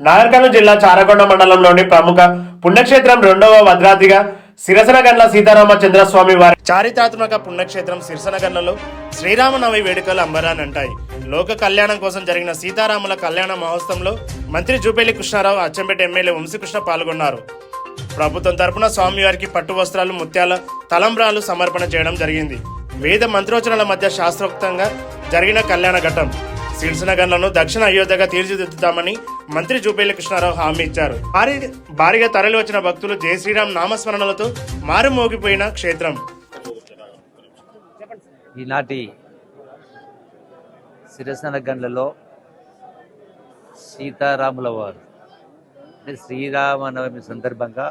నాగర్కర్నూలు జిల్లా చారకొండ మండలంలోని ప్రముఖ పుణ్యక్షేత్రం రెండవ భద్రాద్రిగా సిరసనగండ్ల సీతారామచంద్రస్వామి వారి చారిత్రాత్మక పుణ్యక్షేత్రం సిరసనగండ్లలో శ్రీరామనవమి వేడుకలు అంబరానంటాయి. లోక కళ్యాణం కోసం జరిగిన సీతారాముల కళ్యాణ మహోత్సవంలో మంత్రి జూపల్లి కృష్ణారావు, అచ్చంపేట ఎమ్మెల్యే వంశీకృష్ణ పాల్గొన్నారు. ప్రభుత్వం తరపున స్వామివారికి పట్టు వస్త్రాలు, ముత్యాల తలంబ్రాలు సమర్పణ చేయడం జరిగింది. వేద మంత్రోచ్చరణల మధ్య శాస్త్రోక్తంగా జరిగిన కళ్యాణ ఘట్టం సిరసనగండ్లను దక్షిణ అయోధ్యగా తీర్చిదిద్దుతామని మంత్రి జూపల్లి కృష్ణారావు హామీ ఇచ్చారు. భారీగా తరలి వచ్చిన భక్తులు జయ శ్రీరామ్ నామస్మరణలతో మారుమోగిపోయిన క్షేత్రం. ఈనాటి సిరసనగండ్లలో సీతారాముల వారు అంటే శ్రీరామనవమి సందర్భంగా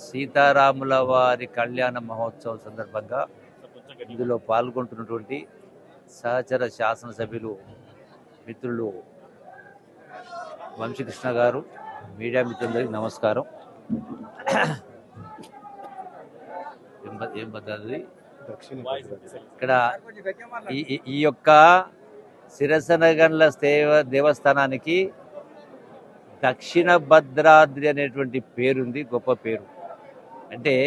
సీతారాముల వారి కళ్యాణ మహోత్సవం సందర్భంగా ఇందులో పాల్గొంటున్నటువంటి సహచర శాసనసభ్యులు మిత్రులు వంశీకృష్ణ గారు, మీడియా మిత్రులందరికీ నమస్కారం. ఇక్కడ ఈ యొక్క సిరసనగండ్ల దేవస్థానానికి దక్షిణ భద్రాద్రి అనేటువంటి పేరుంది, గొప్ప పేరు. అంటే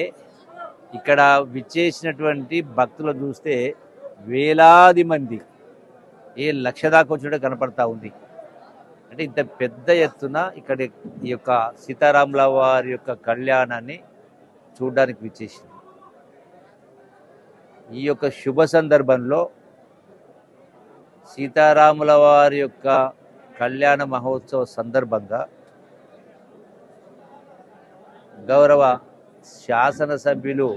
ఇక్కడ విచ్చేసినటువంటి భక్తులు చూస్తే వేలాది మంది, లక్ష దాకా వచ్చినట్టు కనపడతా ఉంది. అంటే ఇంత పెద్ద ఎత్తున ఇక్కడ ఈ యొక్క సీతారాముల వారి యొక్క కళ్యాణాన్ని చూడడానికి విచ్చేసింది. ఈ యొక్క శుభ సందర్భంలో సీతారాముల వారి యొక్క కళ్యాణ మహోత్సవ సందర్భంగా గౌరవ శాసనసభ్యులు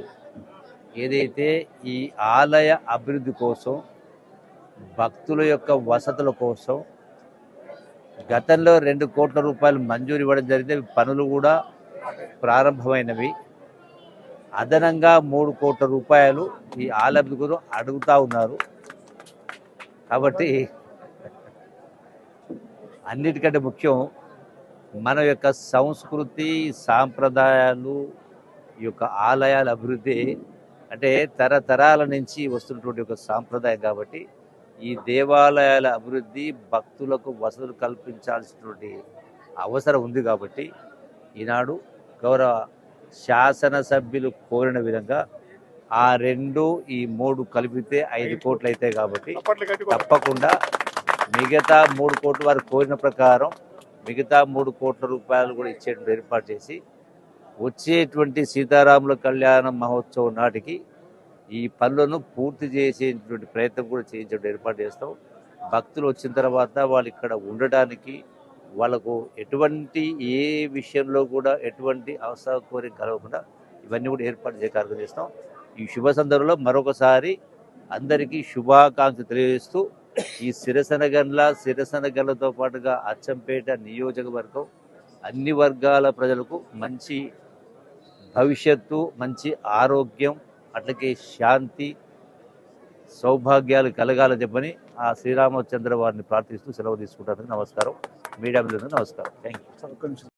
ఏదైతే ఈ ఆలయ అభివృద్ధి కోసం, భక్తుల యొక్క వసతుల కోసం గతంలో 2 కోట్ల రూపాయలు మంజూరు ఇవ్వడం జరిగితే పనులు కూడా ప్రారంభమైనవి. అదనంగా 3 కోట్ల రూపాయలు ఈ ఆలయ అభివృద్ధి అడుగుతూ ఉన్నారు. కాబట్టి అన్నిటికంటే ముఖ్యం మన యొక్క సంస్కృతి, సాంప్రదాయాలు, ఈ యొక్క ఆలయాల అభివృద్ధి అంటే తరతరాల నుంచి వస్తున్నటువంటి ఒక సాంప్రదాయం. కాబట్టి ఈ దేవాలయాల అభివృద్ధి, భక్తులకు వసతులు కల్పించాల్సినటువంటి అవసరం ఉంది. కాబట్టి ఈనాడు గౌరవ శాసనసభ్యులు కోరిన విధంగా ఆ 2 ఈ 3 కలిపితే 5 కోట్లు అవుతాయి. కాబట్టి తప్పకుండా మిగతా 3 కోట్లు వారు కోరిన ప్రకారం మిగతా 3 కోట్ల రూపాయలు కూడా ఇచ్చేటువంటి ఏర్పాటు చేసి వచ్చేటువంటి సీతారాముల కళ్యాణ మహోత్సవం నాటికి ఈ పనులను పూర్తి చేసేటువంటి ప్రయత్నం కూడా చేయించడం ఏర్పాటు చేస్తాం. భక్తులు వచ్చిన తర్వాత వాళ్ళు ఇక్కడ ఉండటానికి, వాళ్ళకు ఎటువంటి ఏ విషయంలో కూడా ఎటువంటి అసౌకర్యం కలగకుండా ఇవన్నీ కూడా ఏర్పాటు చేసే కార్యక్రమం చేస్తాం. ఈ శుభ సందర్భంలో మరొకసారి అందరికీ శుభాకాంక్షలు తెలియజేస్తూ ఈ సిరసనగండ్లతో పాటుగా అచ్చంపేట నియోజకవర్గం అన్ని వర్గాల ప్రజలకు మంచి భవిష్యత్తు, మంచి ఆరోగ్యం, అట్లకే శాంతి, సౌభాగ్యాలు కలగాలని చెప్పని ఆ శ్రీరామచంద్ర వారిని ప్రార్థిస్తూ సెలవు తీసుకుంటాను. నమస్కారం. మీడియా మిత్రులకు నమస్కారం. Thank you.